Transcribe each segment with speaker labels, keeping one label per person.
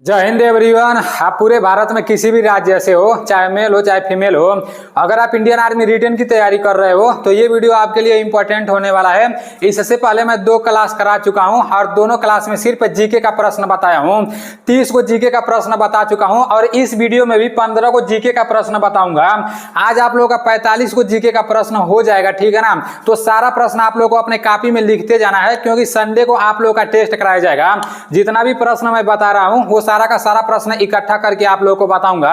Speaker 1: जय हिंद एवरीवन। आप पूरे भारत में किसी भी राज्य से हो, चाहे मेल हो चाहे फीमेल हो, अगर आप इंडियन आर्मी रिटन की तैयारी कर रहे हो तो ये वीडियो आपके लिए इंपॉर्टेंट होने वाला है। इससे पहले मैं 2 क्लास करा चुका हूं और दोनों क्लास में सिर्फ जीके का प्रश्न बताया हूं। 30 को जीके का प्रश्न बता चुका हूं और इस वीडियो में भी 15 को जीके का प्रश्न बताऊंगा। आज आप लोगों का 45 को जीके का प्रश्न हो जाएगा, ठीक है ना। तो सारा प्रश्न आप लोगों को अपने कॉपी में लिखते जाना है, क्योंकि संडे को आप लोगों का टेस्ट कराया जाएगा। जितना भी प्रश्न मैं बता रहा हूं वो सारा का सारा प्रश्न इकट्ठा करके आप लोगों को बताऊंगा।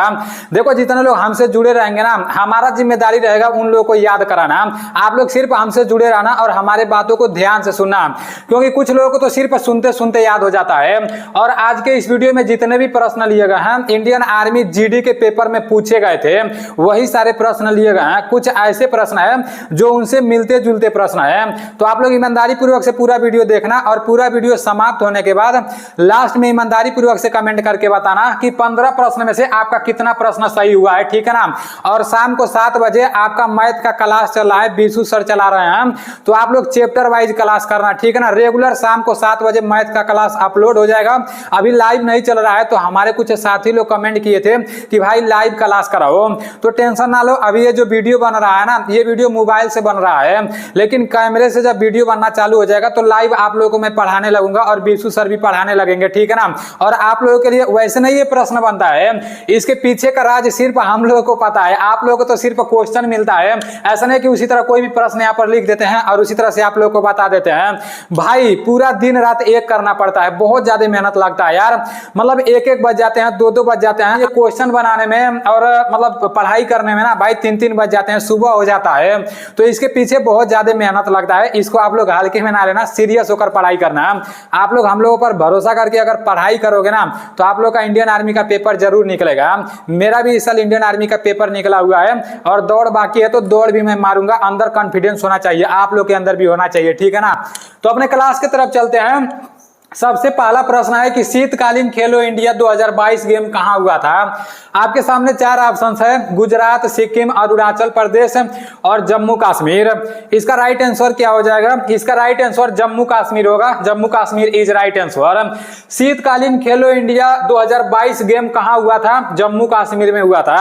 Speaker 1: देखो, जितने लोग हमसे जुड़े रहेंगे ना, हमारा जिम्मेदारी रहेगा उन लोगों को याद कराना। आप लोग सिर्फ हमसे जुड़े रहना और हमारे बातों को ध्यान से सुनना, क्योंकि कुछ लोगों को तो सिर्फ सुनते सुनते याद हो जाता है। और आज के इस वीडियो में जितने भी प्रश्न लिए गए हैं इंडियन आर्मी जीडी के पेपर में पूछे गए थे, वही सारे प्रश्न लिए गए हैं। कुछ ऐसे प्रश्न है जो उनसे मिलते जुलते प्रश्न है। तो आप लोग ईमानदारी पूर्वक से पूरा वीडियो देखना और पूरा वीडियो समाप्त होने के बाद लास्ट में ईमानदारी पूर्वक से कमेंट करके बताना कि 15 प्रश्न में से आपका कितना प्रश्न सही हुआ है, ठीक है ना। और शाम को 7 बजे आपका मैथ का क्लास चल रहा है, बीसू सर चला रहे हैं, तो आप लोग चैप्टर वाइज क्लास करना, ठीक है ना। रेगुलर शाम को 7 बजे मैथ का क्लास अपलोड हो जाएगा। अभी लाइव नहीं चल रहा है, तो हमारे कुछ साथी लोग कमेंट किए थे कि भाई लाइव क्लास कराओ, तो टेंशन ना लो। अभी ये जो वीडियो बन रहा है ना, ये वीडियो मोबाइल से बन रहा है, लेकिन कैमरे से जब वीडियो बनना चालू हो जाएगा तो लाइव आप लोगों को मैं पढ़ाने लगूंगा और बीसू सर भी पढ़ाने लगेंगे, ठीक है ना। और आप लोगों के लिए वैसे नहीं ये प्रश्न बनता है, इसके पीछे का राज सिर्फ हम लोगों को पता है। आप लोगों को तो सिर्फ क्वेश्चन मिलता है, ऐसा नहीं कि उसी तरह कोई भी प्रश्न यहाँ पर लिख देते हैं और उसी तरह से आप लोगों को बता देते हैं। भाई पूरा दिन रात एक करना पड़ता है, बहुत ज्यादा मेहनत लगता है यार। मतलब 1-1 बज जाते हैं, 2-2 बज जाते हैं ये क्वेश्चन बनाने में, और मतलब पढ़ाई करने में ना भाई 3-3 बज जाते हैं, सुबह हो जाता है। तो इसके पीछे बहुत ज्यादा मेहनत लगता है। इसको आप लोग हल्के में ना लेना, सीरियस होकर पढ़ाई करना। आप लोग हम लोगों पर भरोसा करके अगर पढ़ाई करोगे ना तो आप लोग का इंडियन आर्मी का पेपर जरूर निकलेगा। मेरा भी इस साल इंडियन आर्मी का पेपर निकला हुआ है और दौड़ बाकी है, तो दौड़ भी मैं मारूंगा। अंदर कॉन्फिडेंस होना चाहिए, आप लोग के अंदर भी होना चाहिए, ठीक है ना। तो अपने क्लास की तरफ चलते हैं। सबसे पहला प्रश्न है कि शीतकालीन खेलो इंडिया 2022 गेम कहां हुआ था। आपके सामने 4 ऑप्शंस है, गुजरात, सिक्किम, अरुणाचल प्रदेश और जम्मू कश्मीर। इसका राइट आंसर क्या हो जाएगा? इसका राइट आंसर जम्मू कश्मीर होगा। Jammu Kashmir is right answer. शीतकालीन खेलो इंडिया 2022 गेम कहां हुआ था? जम्मू कश्मीर में हुआ था।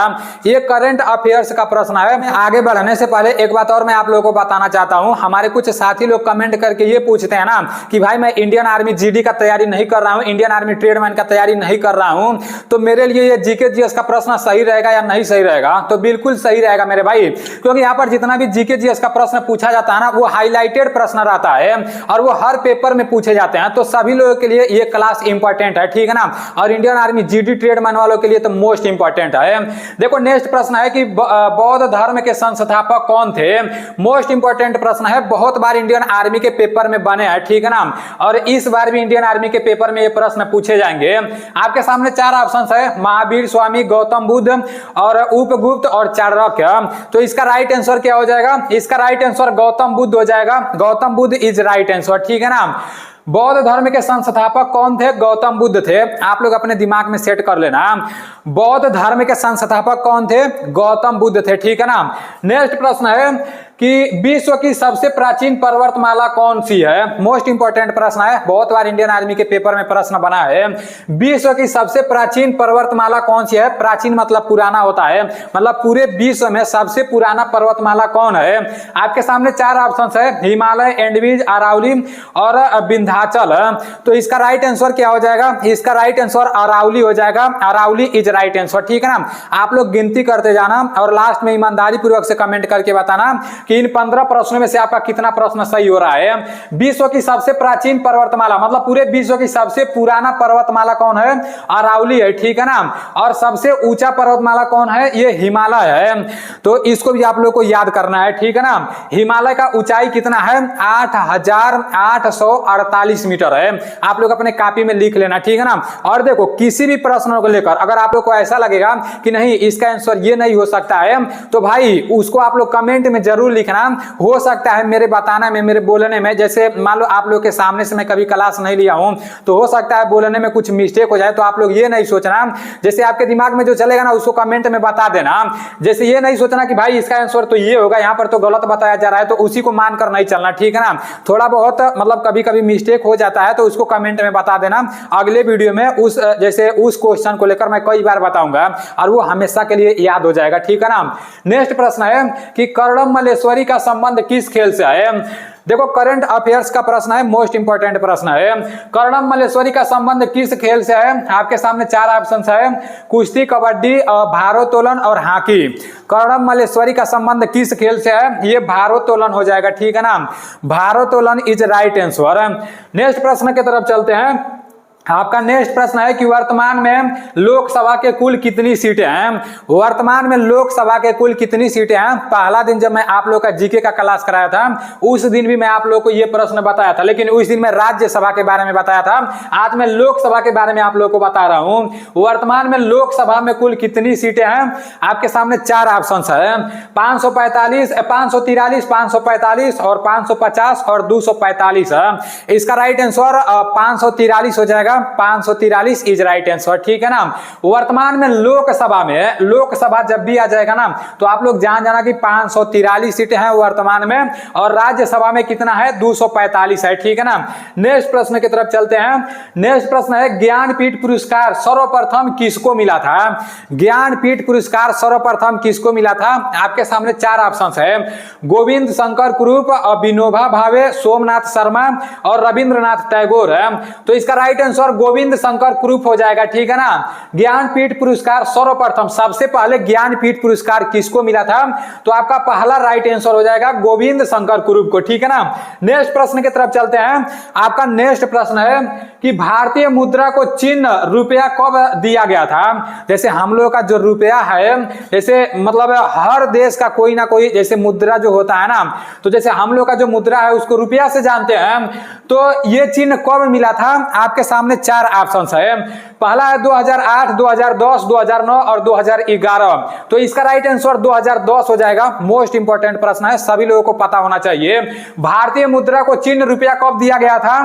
Speaker 1: ये करंट अफेयर्स का प्रश्न है। मैं आगे बढ़ने से पहले एक बात और मैं आप लोगों को बताना चाहता हूं। हमारे कुछ साथी लोग कमेंट करके ये पूछते हैं ना कि भाई मैं इंडियन आर्मी जीडी का तैयारी नहीं कर रहा हूं, इंडियन आर्मी ट्रेडमैन का तैयारी नहीं कर रहा हूं, तो मेरे लिए ये जीके जीएस का प्रश्न सही रहेगा या नहीं सही रहेगा? तो बिल्कुल सही रहेगा मेरे भाई, क्योंकि यहाँ पर जितना भी जीके जीएस का प्रश्न पूछा जाता है ना, वो हाईलाइटेड प्रश्न रहता है और वो हर पेपर में पूछे जाते हैं। तो सभी लोगों के लिए ये क्लास इंपॉर्टेंट है, ठीक है ना। और इंडियन आर्मी जीडी ट्रेडमैन वालों के लिए तो मोस्ट इंपॉर्टेंट है। देखो नेक्स्ट प्रश्न है कि बौद्ध धर्म के संस्थापक कौन थे? मोस्ट इंपॉर्टेंट प्रश्न है, बहुत बार इंडियन आर्मी के पेपर में बने हैं, ठीक है ना। और इस बार भी इंडियन आर्मी के पेपर में ये प्रश्न पूछे जाएंगे। आपके सामने 4 ऑप्शंस है, महावीर स्वामी, गौतम बुद्ध और उपगुप्त और चाणक्य। तो इसका राइट आंसर क्या हो जाएगा? इसका राइट आंसर गौतम बुद्ध हो जाएगा। Gautam Buddha is right answer, ठीक है ना। बौद्ध धर्म के संस्थापक कौन थे? गौतम बुद्ध थे। आप लोग अपने दिमाग में सेट कर लेना, बौद्ध धर्म के संस्थापक कौन थे? गौतम बुद्ध थे, ठीक है ना। नेक्स्ट प्रश्न है कि विश्व की सबसे प्राचीन पर्वतमाला कौन सी है? मोस्ट इंपॉर्टेंट प्रश्न है, बहुत बार इंडियन आर्मी के पेपर में प्रश्न बना है। विश्व की सबसे प्राचीन पर्वतमाला कौन सी है? प्राचीन मतलब पुराना होता है, मतलब पूरे विश्व में सबसे पुराना पर्वतमाला कौन है? आपके सामने 4 ऑप्शंस है, हिमालय, एंडवीज, अरावली और विंध्याचल। तो इसका राइट आंसर क्या हो जाएगा? इसका राइट आंसर अरावली हो जाएगा। अरावली इज राइट आंसर, ठीक है ना। आप लोग गिनती करते जाना और लास्ट में ईमानदारी पूर्वक से कमेंट करके बताना कि इन 15 प्रश्नों में से आपका कितना प्रश्न सही हो रहा है। विश्व की सबसे प्राचीन पर्वतमाला मतलब पूरे विश्व की सबसे पुराना पर्वतमाला कौन है? अरावली है, ठीक है ना। और सबसे ऊंचा पर्वतमाला कौन है? ये हिमालय है। तो इसको भी आप लोग को याद करना है, ठीक है ना। हिमालय का ऊंचाई कितना है? 8848 मीटर है। आप लोग अपने कॉपी में लिख लेना, ठीक है ना। और देखो किसी भी प्रश्न को लेकर अगर आप लोग को ऐसा लगेगा कि नहीं इसका आंसर ये नहीं हो सकता है, तो भाई उसको आप लोग कमेंट में जरूर लिखना। हो सकता है मेरे बताने में, मेरे बोलने में, जैसे मान लो आप लोग के सामने से मैं कभी क्लास नहीं लिया हूं तो हो सकता है बोलने में कुछ मिस्टेक हो जाए, तो आप लोग ये नहीं सोचना, जैसे आपके दिमाग में जो चलेगा ना उसको कमेंट में बता देना। जैसे ये नहीं सोचना कि भाई इसका आंसर तो ये होगा, यहाँ पर तो गलत बताया जा रहा है, तो उसी को मानकर नहीं चलना, ठीक है ना। थोड़ा बहुत मतलब कभी कभी मिस्टेक हो जाता है तो उसको कमेंट में बता देना। अगले वीडियो में उस क्वेश्चन को लेकर मैं कई बार बताऊंगा और वो हमेशा के लिए याद हो जाएगा, ठीक है ना। नेक्स्ट प्रश्न है कि कर्णम मल्लेश्वरी का संबंध किस खेल से है। देखो करंट अफेयर्स का प्रश्न है, मोस्ट इंपोर्टेंट प्रश्न है। कर्णम मल्लेश्वरी का संबंध किस खेल से है। आपके सामने 4 ऑप्शन है, कुश्ती, कबड्डी, भारोत्तोलन और हॉकी। कर्णम मल्लेश्वरी का संबंध किस खेल से है, ये भारोत्तोलन हो जाएगा, ठीक है ना। भारोत्तोलन इज राइट आंसर। नेक्स्ट प्रश्न की तरफ चलते हैं। आपका नेक्स्ट प्रश्न है कि वर्तमान में लोकसभा के कुल कितनी सीटें हैं। वर्तमान में लोकसभा के कुल कितनी सीटें हैं। पहला दिन जब मैं आप लोग का जीके का क्लास कराया था उस दिन भी मैं आप लोग को यह प्रश्न बताया था, लेकिन उस दिन मैं राज्यसभा के बारे में बताया था। आज मैं लोकसभा के बारे में आप लोग को बता रहा हूं। वर्तमान में लोकसभा में कुल कितनी सीटें हैं। आपके सामने 4 ऑप्शन है, 543, 545 और 550 और 245 है। इसका राइट आंसर 543 हो जाएगा। 543 इज राइट आंसर, ठीक है ना। वर्तमान में लोकसभा में, लोकसभा जब भी आ जाएगा ना तो आप लोग जान जाना कि 543 सीटें हैं वर्तमान में, और राज्यसभा में कितना है, 245 है, ठीक है ना। नेक्स्ट प्रश्न की तरफ चलते हैं। नेक्स्ट प्रश्न है ज्ञानपीठ पुरस्कार सर्वप्रथम किसको मिला था। ज्ञानपीठ पुरस्कार सर्वप्रथम किसको मिला था। आपके सामने 4 ऑप्शन है, गोविंद शंकर कुरूप, विनोबा भावे, सोमनाथ शर्मा और रविंद्रनाथ टैगोर है। तो इसका राइट आंसर गोविंद शंकर कुरूप हो जाएगा, ठीक है ना। ज्ञानपीठ पुरस्कार सर्वप्रथम, सबसे पहले ज्ञानपीठ पुरस्कार किसको मिला था, तो आपका पहला राइट आंसर हो जाएगा गोविंद शंकर कुरूप को, ठीक है ना। नेक्स्ट प्रश्न की तरफ चलते हैं। आपका नेक्स्ट प्रश्न है कि भारतीय मुद्रा को चिन्ह रुपया कब दिया गया था। जैसे हम लोग का जो रुपया है, जैसे मतलब हर देश का कोई ना कोई जैसे मुद्रा जो होता है ना, तो जैसे हम लोग का जो मुद्रा है उसको रुपया से जानते हैं, तो ये चिन्ह कब मिला था। आपके सामने 4 ऑप्शन है। पहला है 2008, 2010, 2009 और 2011। तो इसका राइट आंसर 2010 हो जाएगा। मोस्ट इंपोर्टेंट प्रश्न है, सभी लोगों को पता होना चाहिए। भारतीय मुद्रा को चिन्ह रुपया कब दिया गया था,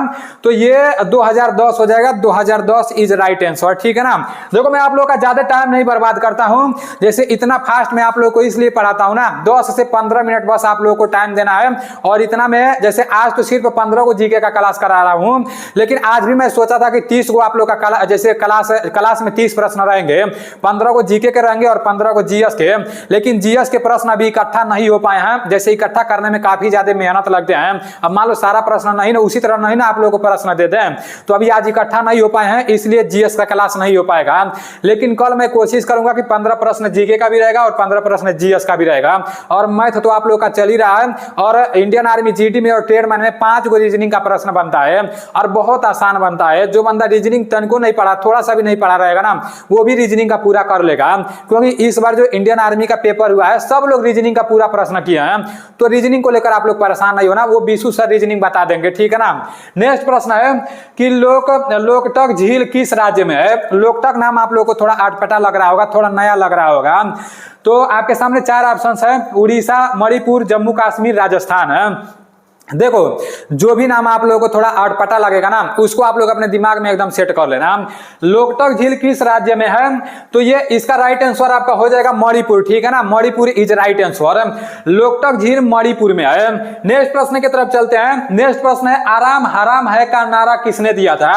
Speaker 1: तो ये 2010 हो जाएगा। 2010 इज राइट आंसर, ठीक है ना। देखो मैं आप लोगों का ज्यादा टाइम नहीं बर्बाद करता हूं, जैसे इतना फास्ट मैं आप लोगों को इसलिए पढ़ाता हूं ना, 10 से 15 मिनट बस आप लोगों को टाइम देना है। और इतना मैं जैसे आज तो सिर्फ 15 को जीके का क्लास करा रहा हूं, लेकिन आज भी मैं सोचा था कि 30 को आप लोग का जैसे क्लास में 30 प्रश्न रहेंगे, 15 को जीके के रहेंगे और 15 को जीएस के। लेकिन जीएस के प्रश्न अभी इकट्ठा नहीं हो पाए हैं, जैसे इकट्ठा करने में काफी ज्यादा मेहनत लगते हैं। अब मान लो सारा प्रश्न नहीं ना उसी तरह नहीं ना आप लोगों को प्रश्न दे दें, तो अभी आज इकट्ठा नहीं हो पाए हैं, इसलिए जीएस का क्लास नहीं हो पाएगा। लेकिन कल मैं कोशिश करूंगा कि 15 प्रश्न जीके का भी रहेगा और 15 प्रश्न जीएस का भी रहेगा। और मैथ तो आप लोग का चल ही रहा है, और इंडियन आर्मी जीडी में और ट्रेडमैन में 5 गो रीजनिंग का प्रश्न बनता है और बहुत आसान बनता है। जो बंदा रीजनिंग तनको नहीं पढ़ा, थोड़ा सा भी नहीं पढ़ा रहेगा ना, वो भी रीजनिंग का पूरा कर लेगा। क्योंकि इस बार जो इंडियन आर्मी का पेपर हुआ है सब लोग रीजनिंग का पूरा प्रश्न किए हैं, तो रीजनिंग को लेकर आप लोग परेशान नहीं होना, वो बीसू सर रीजनिंग बता देंगे, ठीक है ना। नेक्स्ट प्रश्न है कि लोकटक झील किस राज्य में है। लोकटक नाम आप लोग को थोड़ा अटपटा लग रहा होगा, थोड़ा नया लग रहा होगा, तो आपके सामने 4 ऑप्शन है, उड़ीसा, मणिपुर, जम्मू कश्मीर, राजस्थान है। देखो जो भी नाम आप लोगों को थोड़ा अटपटा लगेगा ना, उसको आप लोग अपने दिमाग में एकदम सेट कर लेना। लोकटक झील किस राज्य में है, तो ये इसका राइट आंसर आपका हो जाएगा मणिपुर, ठीक है ना। Manipur is right answer. Loktak झील मणिपुर में है। नेक्स्ट प्रश्न की तरफ चलते हैं। नेक्स्ट प्रश्न है आराम हराम है का नारा किसने दिया था।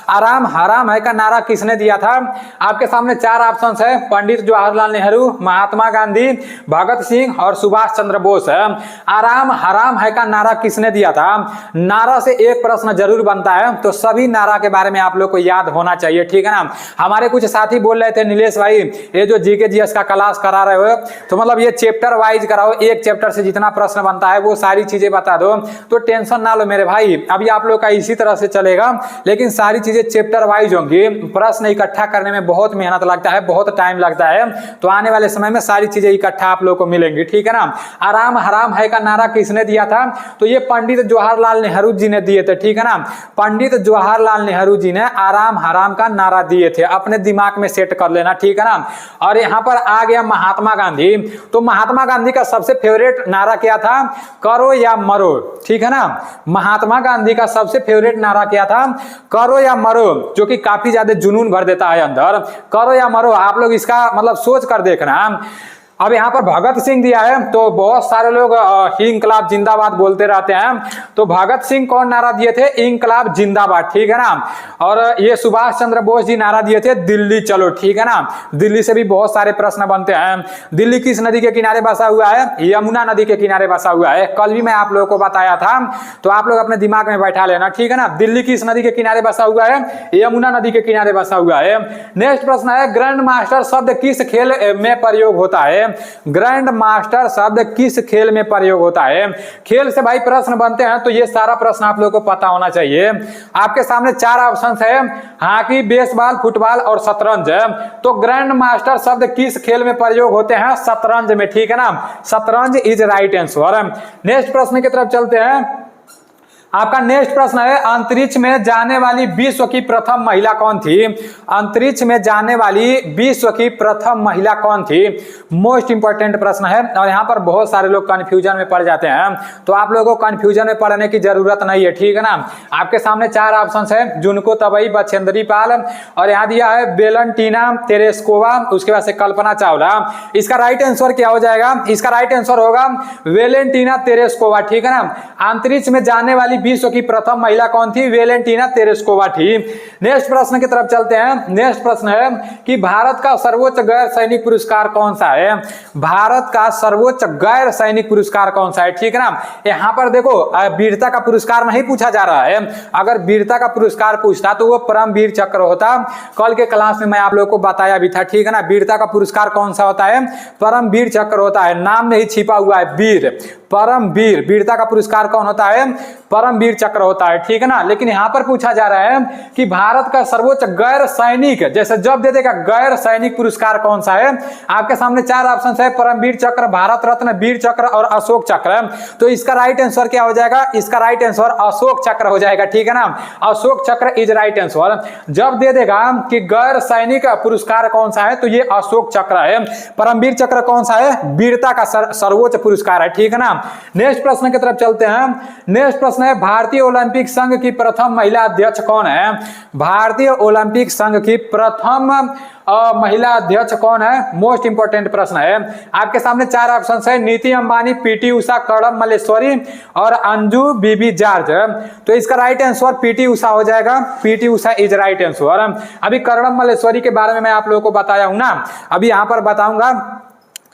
Speaker 1: आराम हराम है का नारा किसने दिया था। आपके सामने 4 ऑप्शन है, पंडित जवाहरलाल नेहरू, महात्मा गांधी, भगत सिंह और सुभाष चंद्र बोस है। आराम हराम है का नारा किसने दिया था। नारा से एक प्रश्न जरूर बनता है, तो सभी नारा के बारे में आप लोग को याद होना चाहिए, ठीक है ना। हमारे कुछ साथी बोल रहे थे नीलेश भाई ये जो जीके जीएस का क्लास करा रहे हो तो मतलब ये चैप्टर वाइज कराओ, एक चैप्टर से जितना प्रश्न बनता है वो सारी चीजें बता दो, तो टेंशन ना लो मेरे भाई। अभी आप लोग का इसी तरह से चलेगा, लेकिन सारी चीजें चैप्टर वाइज होंगी। प्रश्न इकट्ठा करने में बहुत मेहनत लगता है, बहुत टाइम लगता है, तो आने वाले समय में सारी चीजें इकट्ठा आप लोग को मिलेंगी, ठीक है ना। आराम हराम है का नारा किसने दिया था, तो ये पंडित जवाहरलाल नेहरू जी ने दिए थे, ठीक है ना। पंडित जवाहरलाल नेहरू जी ने आराम हराम का नारा दिए थे, अपने दिमाग में सेट कर लेना, ठीक है ना। और यहाँ पर आ गया महात्मा गांधी। तो महात्मा गांधी का सबसे फेवरेट नारा क्या था? करो या मरो, ठीक है ना। महात्मा गांधी का सबसे फेवरेट नारा क्या था? करो या मरो, जो कि काफी ज्यादा जुनून भर देता है अंदर। करो या मरो, आप लोग इसका मतलब सोच कर देखना। अब यहाँ पर भगत सिंह दिया है, तो बहुत सारे लोग इंकलाब जिंदाबाद बोलते रहते हैं। तो भगत सिंह कौन नारा दिए थे? इंकलाब जिंदाबाद, ठीक है ना। और ये सुभाष चंद्र बोस जी नारा दिए थे दिल्ली चलो, ठीक है ना। दिल्ली से भी बहुत सारे प्रश्न बनते हैं। दिल्ली किस नदी के किनारे बसा हुआ है? यमुना नदी के किनारे बसा हुआ है। कल भी मैं आप लोगों को बताया था, तो आप लोग अपने दिमाग में बैठा लेना, ठीक है ना। दिल्ली किस नदी के किनारे बसा हुआ है? यमुना नदी के किनारे बसा हुआ है। नेक्स्ट प्रश्न है, ग्रैंड मास्टर शब्द किस खेल में प्रयोग होता है? ग्रैंड मास्टर शब्द किस खेल में प्रयोग होता है? खेल से भाई प्रश्न बनते हैं, तो ये सारा प्रश्न आप लोगों को पता होना चाहिए। आपके सामने 4 ऑप्शन है, हॉकी, बेसबॉल, फुटबॉल और शतरंज। तो ग्रैंड मास्टर शब्द किस खेल में प्रयोग होते हैं? शतरंज में, ठीक है ना। शतरंज इज राइट आंसर। नेक्स्ट प्रश्न की तरफ चलते हैं। आपका नेक्स्ट प्रश्न है, अंतरिक्ष में जाने वाली विश्व की प्रथम महिला कौन थी? अंतरिक्ष में जाने वाली विश्व की प्रथम महिला कौन थी? मोस्ट इंपॉर्टेंट प्रश्न है, और यहाँ पर बहुत सारे लोग कंफ्यूजन में पड़ जाते हैं। तो आप लोगों को कंफ्यूजन में पड़ने की जरूरत नहीं है, ठीक है ना। आपके सामने 4 ऑप्शन है, जुनको तबई, बछेंद्री पाल, और यहाँ दिया है वेलेंटीना तेरेस्कोवा, उसके बाद से कल्पना चावला। इसका राइट आंसर क्या हो जाएगा? इसका राइट आंसर होगा वेलेंटीना तेरेस्कोवा, ठीक है ना। अंतरिक्ष में जाने वाली विश्व की प्रथम महिला कौन थी? वेलेंटीना तेरेस्कोवा थी। नेक्स्ट प्रश्न की तरफ चलते हैं। नेक्स्ट प्रश्न है कि भारत का सर्वोच्च गैर सैनिक पुरस्कार कौन सा है? भारत का सर्वोच्च गैर सैनिक पुरस्कार कौन सा है, ठीक है ना। यहाँ पर देखो, वीरता का पुरस्कार नहीं पूछा जा रहा है। अगर वीरता का पुरस्कार पूछता तो वो परमवीर चक्र होता। कल के क्लास में मैं आप लोगों को बताया भी था, ठीक है ना। वीरता का पुरस्कार कौन सा होता है? परमवीर चक्र होता है। नाम में ही छिपा हुआ है वीर, परमवीर। वीरता का पुरस्कार कौन होता है? परमवीर चक्र होता है, ठीक है ना। लेकिन यहां पर पूछा जा रहा है कि भारत का सर्वोच्च गैर सैनिक, जैसे जब दे देगा गैर सैनिक पुरस्कार कौन सा है? आपके सामने 4 ऑप्शन है, परमवीर चक्र, भारत रत्न, वीर चक्र और अशोक चक्र। तो इसका राइट आंसर क्या हो जाएगा? इसका राइट आंसर अशोक चक्र हो जाएगा, ठीक है ना। अशोक चक्र इज राइट आंसर। जब दे देगा कि गैर सैनिक पुरस्कार कौन सा है, तो ये अशोक चक्र है। परमवीर चक्र कौन सा है? वीरता का सर्वोच्च पुरस्कार है, ठीक है ना। नेक्स्ट प्रश्न की तरफ चलते हैं। नेक्स्ट प्रश्न है, भारतीय ओलंपिक संघ की प्रथम महिला अध्यक्ष कौन है? भारतीय ओलंपिक संघ की प्रथम महिला अध्यक्ष कौन है? मोस्ट इंपोर्टेंट प्रश्न है। आपके सामने 4 ऑप्शन है, नीति अंबानी, पीटी उषा, कर्णम मल्लेश्वरी और अंजू बीबी जॉर्ज। तो इसका राइट आंसर पीटी उषा हो जाएगा। PT Usha is right answer. अभी कर्णम मल्लेश्वरी के बारे में मैं आप लोगों को बताया हूं ना, अभी यहां पर बताऊंगा,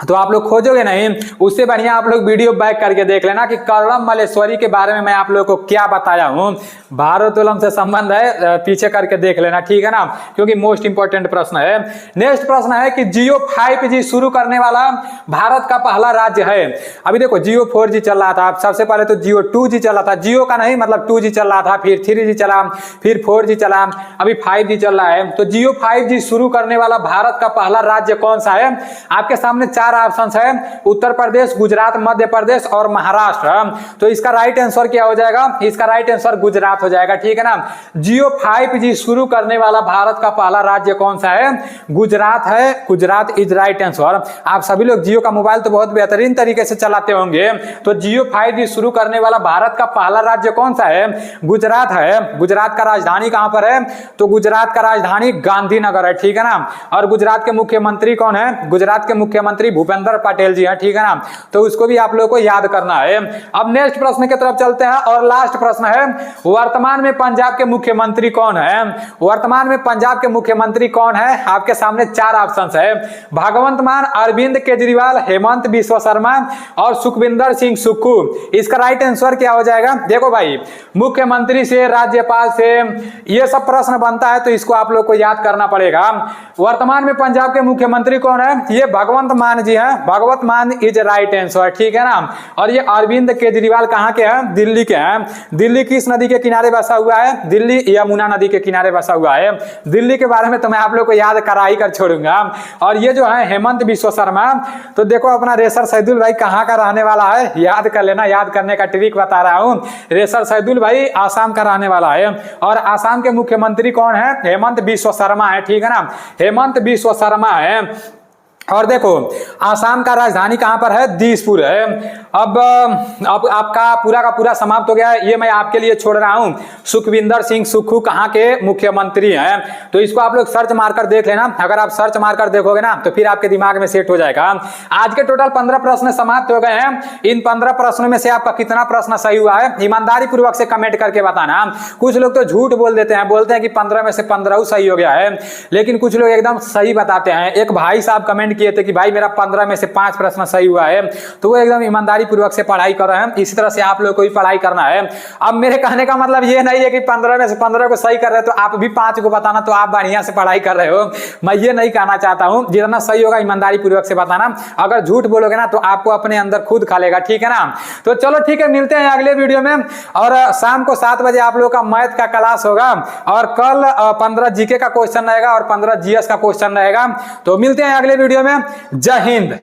Speaker 1: तो आप लोग खोजोगे नहीं। उससे बढ़िया आप लोग वीडियो बैक करके देख लेना कि कर्णम मल्लेश्वरी के बारे में मैं आप लोगों को क्या बताया हूं। भारोत्तोलन से संबंध है, पीछे करके देख लेना, ठीक है ना, क्योंकि मोस्ट इंपोर्टेंट प्रश्न है। नेक्स्ट प्रश्न है कि जियो 5G शुरू करने वाला भारत का पहला राज्य है। अभी देखो, जियो 4G चल रहा था, सबसे पहले तो जियो 2G चल रहा था। जियो का नहीं मतलब 2G चल रहा था, फिर 3G चला, फिर 4G चला, अभी 5G चल रहा है। तो जियो 5G शुरू करने वाला भारत का पहला राज्य कौन सा है? आपके सामने 4 ऑप्शन है, उत्तर प्रदेश, गुजरात, मध्य प्रदेश और महाराष्ट्र। तो इसका राइट आंसर क्या हो जाएगा? इसका राइट आंसर गुजरात हो जाएगा, ठीक है ना। जियो 5G शुरू करने वाला भारत का पहला राज्य कौन सा है? गुजरात है। Gujarat is right answer. आप सभी लोग जियो का मोबाइल तो बहुत बेहतरीन तरीके से चलाते होंगे, तो जियो 5G शुरू करने वाला भारत का पहला राज्य कौन सा है? गुजरात है। गुजरात का राजधानी कहां पर है? तो गुजरात का राजधानी गांधीनगर है, ठीक है ना। और गुजरात के मुख्यमंत्री कौन है? गुजरात के मुख्यमंत्री भूपेंद्र पटेल जी हैं, ठीक है ना। तो उसको भी आप लोगों को याद करना है। अब नेक्स्ट प्रश्न की तरफ चलते हैं, और लास्ट प्रश्न है, वर्तमान में पंजाब के मुख्यमंत्री कौन है? वर्तमान में पंजाब के मुख्यमंत्री कौन है? आपके सामने 4 ऑप्शन है, भगवंत मान, अरविंद केजरीवाल, हेमंत बिस्वा शर्मा और सुखविंदर सिंह सुक्खू। इसका राइट आंसर क्या हो जाएगा? देखो भाई, मुख्यमंत्री से, राज्यपाल से ये सब प्रश्न बनता है, तो इसको आप लोग को याद करना पड़ेगा। वर्तमान में पंजाब के मुख्यमंत्री कौन है? ये भगवंत मान जी हैं, भगवत मान इज राइट आंसर, ठीक है ना। और ये अरविंद केजरीवाल कहाँ के हैं? दिल्ली के हैं। दिल्ली किस नदी के किनारे बसा हुआ है? दिल्ली यमुना नदी के किनारे बसा हुआ है। दिल्ली के बारे में तो मैं आप लोग को याद करा ही कर छोड़ूंगा। और ये जो है हेमंत बिश्व शर्मा, तो देखो अपना रेसर सैदुल भाई कहाँ का रहने वाला है, याद कर लेना, याद करने का ट्रिक बता रहा हूँ। रेसर सैदुल भाई आसाम का रहने वाला है। और आसाम के मुख्यमंत्री कौन है? हेमंत बिश्व शर्मा है, ठीक है ना, हेमंत बिश्व शर्मा है। और देखो आसाम का राजधानी कहां पर है? दिसपुर है। अब आपका पूरा का पूरा समाप्त हो गया है, ये मैं आपके लिए छोड़ रहा हूं। सुखविंदर सिंह सुक्खू कहां के मुख्यमंत्री हैं? तो इसको आप लोग सर्च मारकर देख लेना। अगर आप सर्च मारकर देखोगे ना तो फिर आपके दिमाग में सेट हो जाएगा। आज के टोटल 15 प्रश्न समाप्त हो गए हैं। इन 15 प्रश्नों में से आपका कितना प्रश्न सही हुआ है ईमानदारी पूर्वक से कमेंट करके बताना। कुछ लोग तो झूठ बोल देते हैं, बोलते हैं कि 15 में से 15 सही हो गया है, लेकिन कुछ लोग एकदम सही बताते हैं। एक भाई साहब कमेंट किए थे कि भाई मेरा 15 में से 5 प्रश्न सही हुआ है, तो वो एकदम ईमानदारी पूर्वक से पढ़ाई कर रहे हैं। इसी तरह से आप लोगों को भी पढ़ाई करना है। अब मेरे कहने का मतलब ये नहीं है कि 15 में से 15 को सही कर रहे हो तो आप भी 5 को बताना तो आप बढ़िया से पढ़ाई कर रहे हो, मैं ये नहीं कहना चाहता हूं। जितना सही होगा ईमानदारी पूर्वक से बताना। अगर झूठ बोलोगे ना तो आपको अपने अंदर खुद खालेगा, ठीक है ना। तो चलो ठीक है, मिलते हैं अगले वीडियो में। और शाम को 7 बजे आप लोगों का मैथ का क्लास होगा और कल 15 जीके का क्वेश्चन रहेगा और 15 जीएस का क्वेश्चन रहेगा। तो मिलते हैं अगले वीडियो में। जय हिंद।